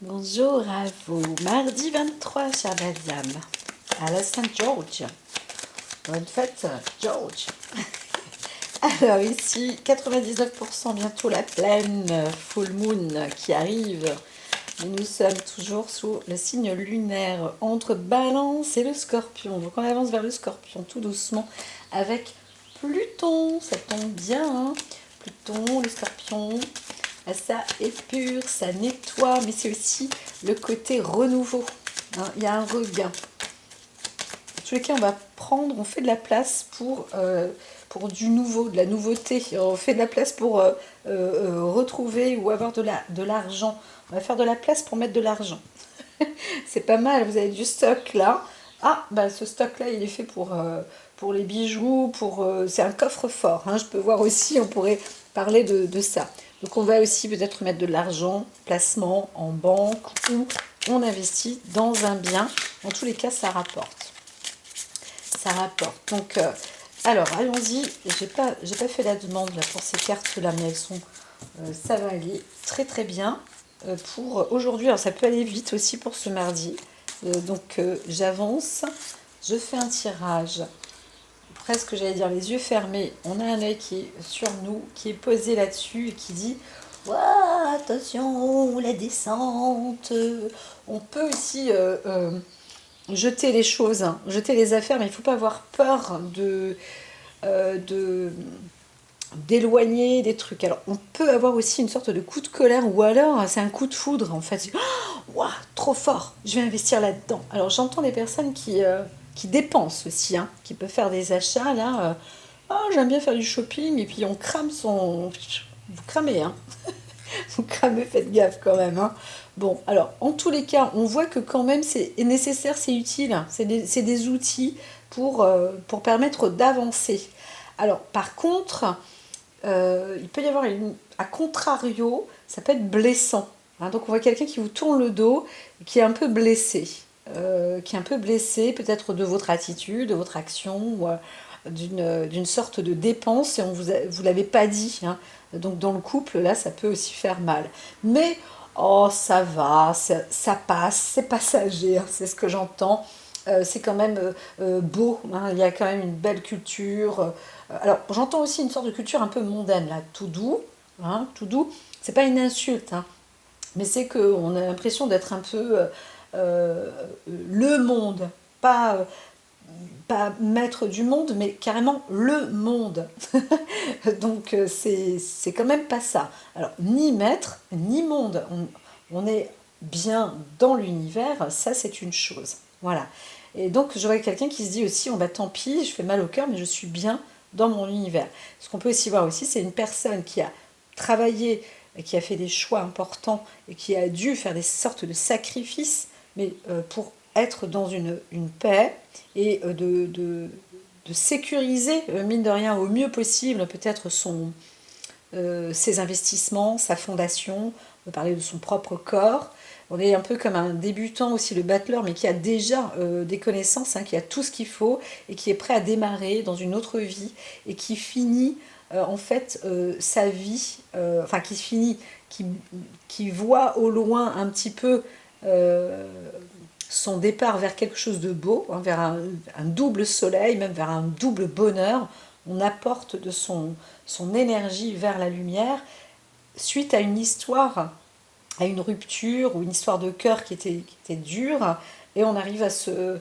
Bonjour à vous, mardi 23, chère Balsam, à la Saint-George. Bonne fête, George. Alors ici, 99% bientôt la pleine full moon qui arrive. Et nous sommes toujours sous le signe lunaire entre Balance et le Scorpion. Donc on avance vers le Scorpion tout doucement avec Pluton. Ça tombe bien, hein. Pluton, le Scorpion. Ça épure, ça nettoie, mais c'est aussi le côté renouveau. Hein, il y a un regain. En tous les cas, on fait de la place pour du nouveau, de la nouveauté. On fait de la place pour retrouver ou avoir de l'argent. On va faire de la place pour mettre de l'argent. C'est pas mal, vous avez du stock là. Ah, bah ce stock là, il est fait pour les bijoux, c'est un coffre-fort. Hein, je peux voir aussi, on pourrait parler de ça. Donc on va aussi peut-être mettre de l'argent, placement en banque ou on investit dans un bien. En tous les cas, ça rapporte. Ça rapporte. Donc, alors, allons-y. J'ai pas fait la demande là, pour ces cartes-là, mais elles sont... ça va aller très très bien pour aujourd'hui. Alors, ça peut aller vite aussi pour ce mardi. Donc, j'avance. Je fais un tirage. Presque, j'allais dire les yeux fermés. On a un œil qui est sur nous, qui est posé là-dessus et qui dit ouah, attention, la descente. On peut aussi jeter les choses, hein, jeter les affaires, mais il ne faut pas avoir peur de d'éloigner des trucs. Alors, on peut avoir aussi une sorte de coup de colère ou alors c'est un coup de foudre en fait. Oh, ouah, trop fort, je vais investir là-dedans. Alors, j'entends des personnes qui dépensent aussi, hein, qui peuvent faire des achats là. Oh, j'aime bien faire du shopping et puis on crame son. Vous cramez, hein. Vous cramez, faites gaffe quand même, hein. Bon, alors, en tous les cas, on voit que quand même c'est nécessaire, c'est utile. C'est des outils pour permettre d'avancer. Alors, par contre, il peut y avoir à contrario, ça peut être blessant. Hein. Donc on voit quelqu'un qui vous tourne le dos, qui est un peu blessé. Qui est un peu blessé peut-être de votre attitude, de votre action, ou d'une sorte de dépense, et vous l'avez pas dit. Hein. Donc dans le couple, là, ça peut aussi faire mal. Mais, oh, ça va, ça passe, c'est passager, hein, c'est ce que j'entends. C'est quand même beau, hein, il y a quand même une belle culture. Alors, j'entends aussi une sorte de culture un peu mondaine, là, tout doux. Hein, tout doux, c'est pas une insulte, hein, mais c'est qu'on a l'impression d'être un peu euh, le monde, pas maître du monde, mais carrément le monde. Donc c'est quand même pas ça. Alors ni maître, ni monde. On est bien dans l'univers, ça c'est une chose. Voilà. Et donc je vois quelqu'un qui se dit aussi, oh bah tant pis, je fais mal au cœur, mais je suis bien dans mon univers. Ce qu'on peut aussi voir aussi, c'est une personne qui a travaillé, qui a fait des choix importants et qui a dû faire des sortes de sacrifices, mais pour être dans une paix et de sécuriser, mine de rien, au mieux possible, peut-être ses investissements, sa fondation. On peut parler de son propre corps. On est un peu comme un débutant aussi, le battleur, mais qui a déjà des connaissances, hein, qui a tout ce qu'il faut et qui est prêt à démarrer dans une autre vie et qui finit en fait sa vie, enfin qui voit au loin un petit peu son départ vers quelque chose de beau, hein, vers un double soleil, même vers un double bonheur. On apporte de son énergie vers la lumière suite à une histoire, à une rupture ou une histoire de cœur qui était dure, et on arrive à se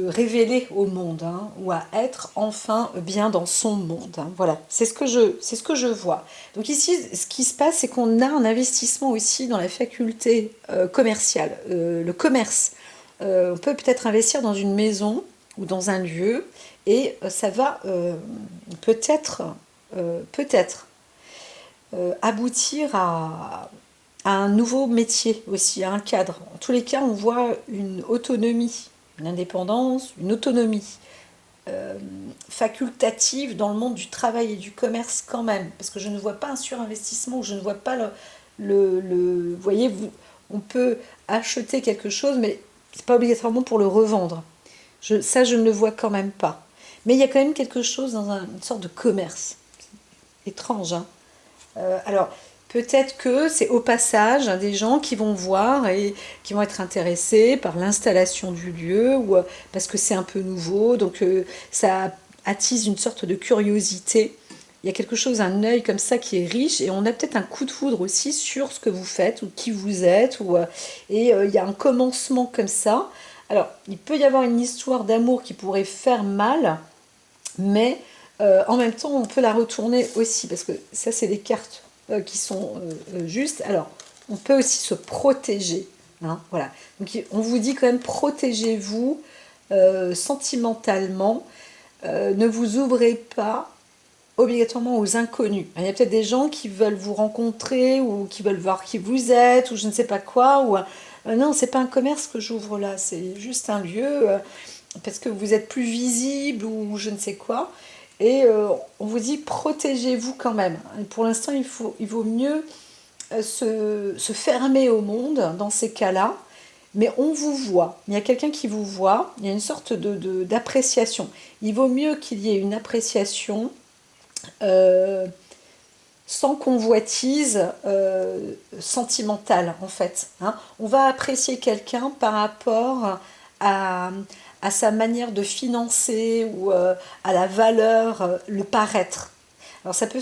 révéler au monde, hein, ou à être enfin bien dans son monde. Hein. Voilà, c'est ce que je vois. Donc ici, ce qui se passe, c'est qu'on a un investissement aussi dans la faculté commerciale, le commerce. On peut peut-être investir dans une maison ou dans un lieu, et ça va peut-être aboutir à un nouveau métier aussi, à un cadre. En tous les cas, on voit une autonomie, une indépendance, une autonomie facultative dans le monde du travail et du commerce quand même, parce que je ne vois pas un surinvestissement, ou je ne vois pas vous voyez, on peut acheter quelque chose, mais c'est pas obligatoirement pour le revendre. Ça, je ne le vois quand même pas. Mais il y a quand même quelque chose dans une sorte de commerce étrange. Hein. Alors, Peut-être que c'est au passage des gens qui vont voir et qui vont être intéressés par l'installation du lieu ou parce que c'est un peu nouveau, donc ça attise une sorte de curiosité. Il y a quelque chose, un œil comme ça qui est riche et on a peut-être un coup de foudre aussi sur ce que vous faites ou qui vous êtes il y a un commencement comme ça. Alors, il peut y avoir une histoire d'amour qui pourrait faire mal, mais en même temps, on peut la retourner aussi, parce que ça, c'est des cartes qui sont justes. Alors, on peut aussi se protéger. Hein, voilà. Donc, on vous dit quand même, protégez-vous sentimentalement. Ne vous ouvrez pas obligatoirement aux inconnus. Il y a peut-être des gens qui veulent vous rencontrer ou qui veulent voir qui vous êtes ou je ne sais pas quoi. Non, c'est pas un commerce que j'ouvre là, c'est juste un lieu parce que vous êtes plus visible ou je ne sais quoi. Et on vous dit protégez-vous quand même. Et pour l'instant, il vaut mieux se fermer au monde dans ces cas-là. Mais on vous voit, il y a quelqu'un qui vous voit, il y a une sorte d'appréciation. Il vaut mieux qu'il y ait une appréciation euh, sans convoitise sentimentale en fait. Hein. On va apprécier quelqu'un par rapport à, à sa manière de financer ou à la valeur, le paraître. Alors ça peut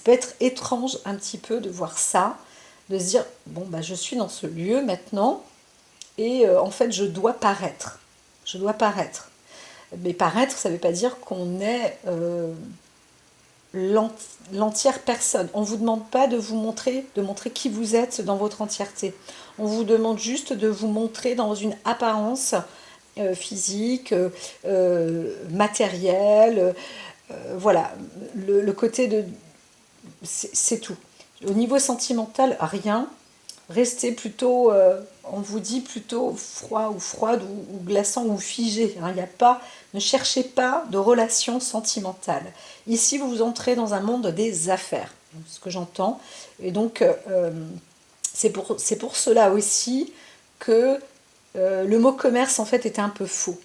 être étrange un petit peu de voir ça, de se dire bon bah je suis dans ce lieu maintenant et en fait je dois paraître. Je dois paraître. Mais paraître, ça ne veut pas dire qu'on est l'entière personne. On ne vous demande pas de montrer qui vous êtes dans votre entièreté. On vous demande juste de vous montrer dans une apparence physique, matérielle. Voilà, le côté de... C'est tout. Au niveau sentimental, rien. Restez plutôt, on vous dit plutôt froid ou froide ou glaçant ou figé. Hein. Il n'y a pas, ne cherchez pas de relation sentimentale. Ici, vous entrez dans un monde des affaires, ce que j'entends. Et donc, c'est pour cela aussi que le mot commerce, en fait, était un peu faux.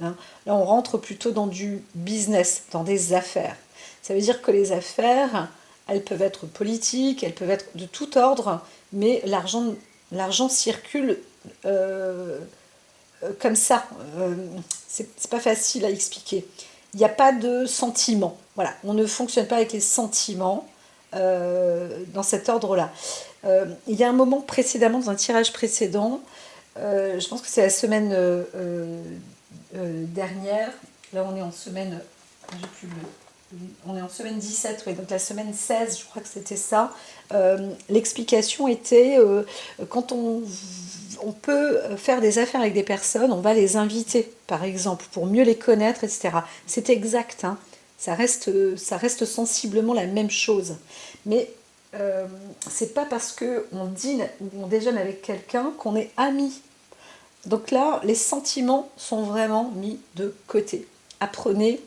Hein. Là, on rentre plutôt dans du business, dans des affaires. Ça veut dire que les affaires, elles peuvent être politiques, elles peuvent être de tout ordre, mais l'argent circule comme ça. C'est pas facile à expliquer. Il n'y a pas de sentiments. Voilà, on ne fonctionne pas avec les sentiments dans cet ordre-là. Il y a un moment précédemment, dans un tirage précédent, je pense que c'est la semaine dernière. Là, on est en semaine. J'ai plus on est en semaine 17, oui, donc la semaine 16, je crois que c'était ça. L'explication était quand on peut faire des affaires avec des personnes, on va les inviter, par exemple, pour mieux les connaître, etc. C'est exact, hein. Ça reste sensiblement la même chose. Mais c'est pas parce qu'on dîne ou on déjeune avec quelqu'un qu'on est amis. Donc là, les sentiments sont vraiment mis de côté. Apprenez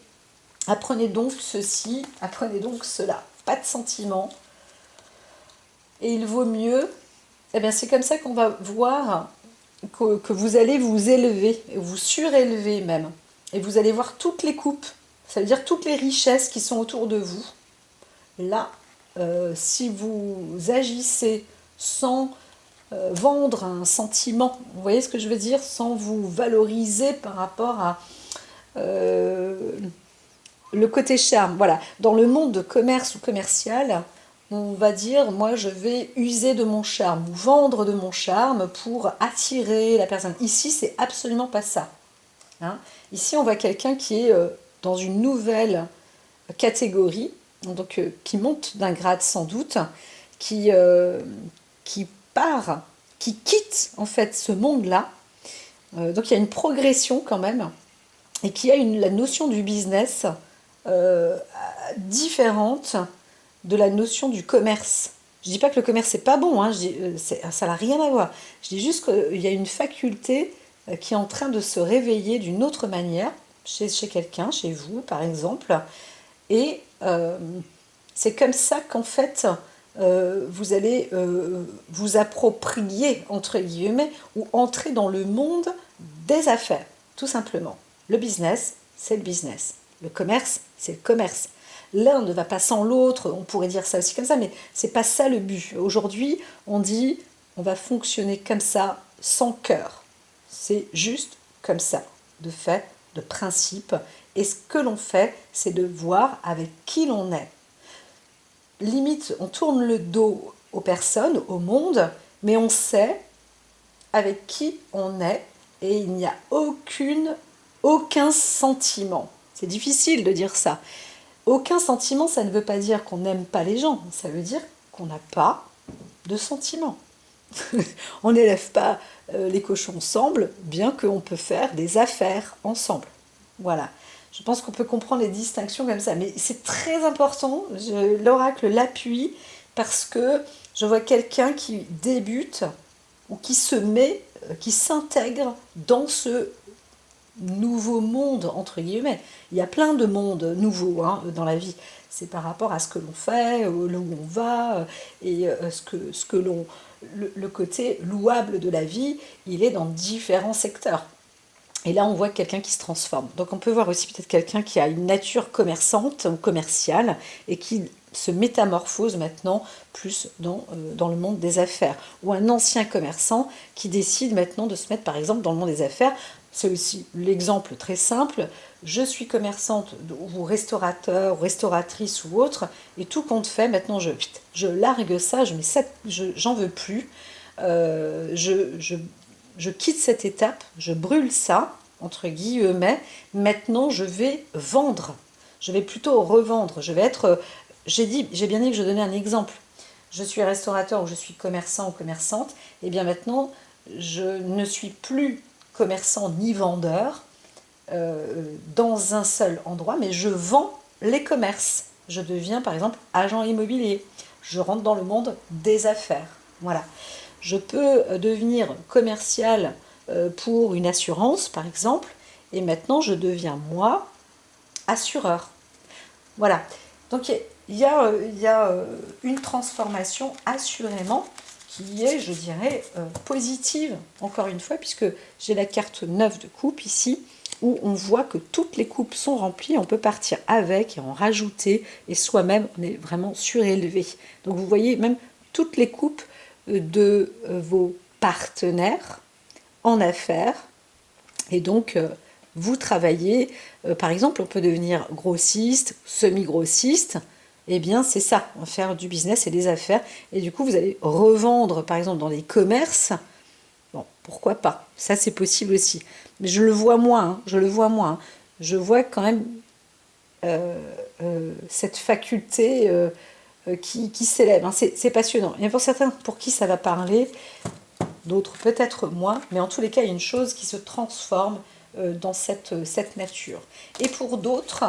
donc ceci, apprenez donc cela. Pas de sentiments. Et il vaut mieux, eh bien c'est comme ça qu'on va voir que vous allez vous élever, vous surélever même. Et vous allez voir toutes les coupes, ça veut dire toutes les richesses qui sont autour de vous. Là, si vous agissez sans vendre un sentiment, vous voyez ce que je veux dire, sans vous valoriser par rapport à le côté charme. Voilà, dans le monde de commerce ou commercial, on va dire, moi je vais user de mon charme ou vendre de mon charme pour attirer la personne. Ici, c'est absolument pas ça. Hein. Ici, on voit quelqu'un qui est dans une nouvelle catégorie, donc qui monte d'un grade sans doute, qui, qui part, qui quitte en fait ce monde-là. Donc il y a une progression quand même, et qui a la notion du business euh, différente de la notion du commerce. Je dis pas que le commerce c'est pas bon, hein, ça n'a rien à voir. Je dis juste qu'il y a une faculté qui est en train de se réveiller d'une autre manière chez quelqu'un, chez vous par exemple, et c'est comme ça qu'en fait vous allez vous approprier entre guillemets ou entrer dans le monde des affaires, tout simplement. Le business, c'est le business. Le commerce, c'est le commerce. l'un ne va pas sans l'autre, on pourrait dire ça aussi comme ça, mais c'est pas ça le but. Aujourd'hui, on dit, on va fonctionner comme ça, sans cœur. C'est juste comme ça, de fait, de principe. Et ce que l'on fait, c'est de voir avec qui l'on est. Limite, on tourne le dos aux personnes, au monde, mais on sait avec qui on est et il n'y a aucun sentiment. C'est difficile de dire ça. Aucun sentiment, ça ne veut pas dire qu'on n'aime pas les gens, ça veut dire qu'on n'a pas de sentiment. On n'élève pas les cochons ensemble, bien qu'on peut faire des affaires ensemble. Voilà. Je pense qu'on peut comprendre les distinctions comme ça, mais c'est très important, l'oracle l'appuie, parce que je vois quelqu'un qui débute ou qui se met, qui s'intègre dans ce nouveau monde, entre guillemets. Il y a plein de mondes nouveaux dans la vie. C'est par rapport à ce que l'on fait, là où on va, et ce que l'on... Le côté louable de la vie, il est dans différents secteurs. Et là, on voit quelqu'un qui se transforme. Donc on peut voir aussi peut-être quelqu'un qui a une nature commerçante ou commerciale et qui se métamorphose maintenant plus dans le monde des affaires. Ou un ancien commerçant qui décide maintenant de se mettre par exemple dans le monde des affaires. C'est aussi l'exemple très simple. Je suis commerçante ou restaurateur, ou restauratrice ou autre, et tout compte fait, maintenant je largue ça, j'en veux plus. Je quitte cette étape, je brûle ça, entre guillemets, maintenant je vais vendre. Je vais plutôt revendre. Je vais être. J'ai bien dit que je donnais un exemple. Je suis restaurateur ou je suis commerçant ou commerçante, et bien maintenant je ne suis plus commerçant ni vendeur dans un seul endroit, mais je vends les commerces. Je deviens par exemple agent immobilier. Je rentre dans le monde des affaires. Voilà. Je peux devenir commercial pour une assurance, par exemple, et maintenant je deviens, moi, assureur. Voilà. Donc il y a une transformation assurément qui est, je dirais, positive, encore une fois, puisque j'ai la carte 9 de coupe ici, où on voit que toutes les coupes sont remplies, on peut partir avec et en rajouter, et soi-même, on est vraiment surélevé. Donc vous voyez même toutes les coupes de vos partenaires en affaires, et donc vous travaillez, par exemple, on peut devenir grossiste, semi-grossiste, eh bien c'est ça, on va faire du business et des affaires, et du coup vous allez revendre, par exemple, dans les commerces. Bon, pourquoi pas, ça c'est possible aussi. Mais je le vois moins, je le vois moins. Je vois quand même cette faculté qui s'élève. C'est passionnant. Il y a pour certains pour qui ça va parler, d'autres peut-être moins, mais en tous les cas, il y a une chose qui se transforme dans cette nature. Et pour d'autres,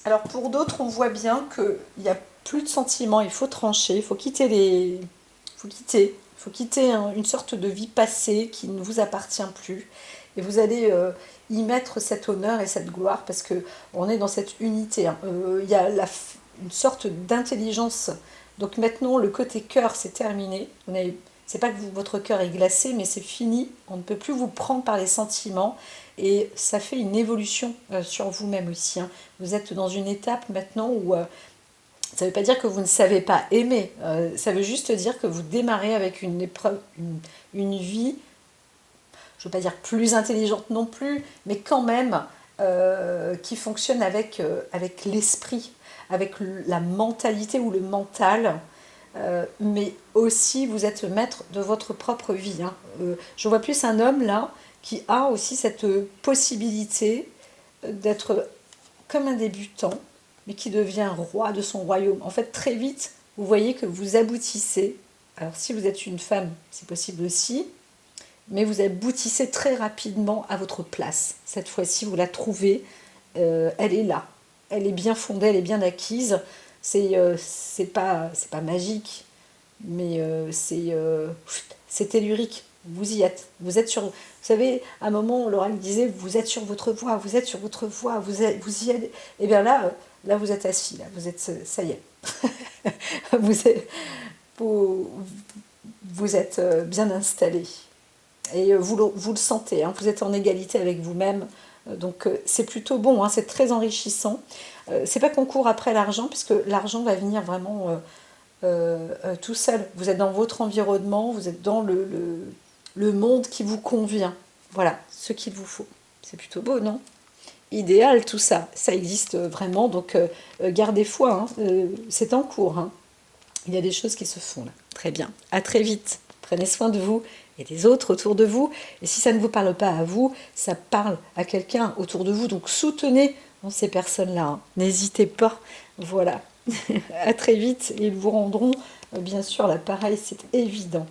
alors pour d'autres, on voit bien qu'il n'y a plus de sentiments, il faut trancher, il faut quitter une sorte de vie passée qui ne vous appartient plus. Et vous allez y mettre cet honneur et cette gloire parce qu'on est dans cette unité. Il y a une sorte d'intelligence. Donc maintenant, le côté cœur, c'est terminé. C'est pas que votre cœur est glacé, mais c'est fini. On ne peut plus vous prendre par les sentiments. Et ça fait une évolution sur vous-même aussi. Vous êtes dans une étape maintenant où ça ne veut pas dire que vous ne savez pas aimer. Ça veut juste dire que vous démarrez avec une épreuve, une vie, je ne veux pas dire plus intelligente non plus, mais quand même qui fonctionne avec l'esprit, avec la mentalité ou le mental. Mais aussi vous êtes maître de votre propre vie. Je vois plus un homme là qui a aussi cette possibilité d'être comme un débutant, mais qui devient roi de son royaume. En fait, très vite, vous voyez que vous aboutissez. Alors, si vous êtes une femme, c'est possible aussi, mais vous aboutissez très rapidement à votre place. Cette fois-ci, vous la trouvez, elle est là. Elle est bien fondée, elle est bien acquise. C'est pas magique, mais c'est tellurique. Vous y êtes. Vous êtes sur. Vous savez, à un moment, l'oracle disait, vous êtes sur votre voie, vous êtes sur votre voie, vous y êtes. Et bien là, vous êtes assis, là, vous êtes, ça y est. Vous, vous êtes bien installé. Et vous le sentez, vous êtes en égalité avec vous-même. Donc c'est plutôt bon, hein, c'est très enrichissant. C'est pas qu'on court après l'argent, puisque l'argent va venir vraiment tout seul. Vous êtes dans votre environnement, vous êtes dans le monde qui vous convient. Voilà, ce qu'il vous faut. C'est plutôt beau, non? Idéal tout ça, ça existe vraiment, donc gardez foi, hein, c'est en cours, hein. Il y a des choses qui se font là. Très bien, à très vite. Prenez soin de vous et des autres autour de vous. Et si ça ne vous parle pas à vous, ça parle à quelqu'un autour de vous, donc soutenez ces personnes-là, hein. N'hésitez pas, voilà. À très vite, et ils vous rendront bien sûr l'appareil, c'est évident.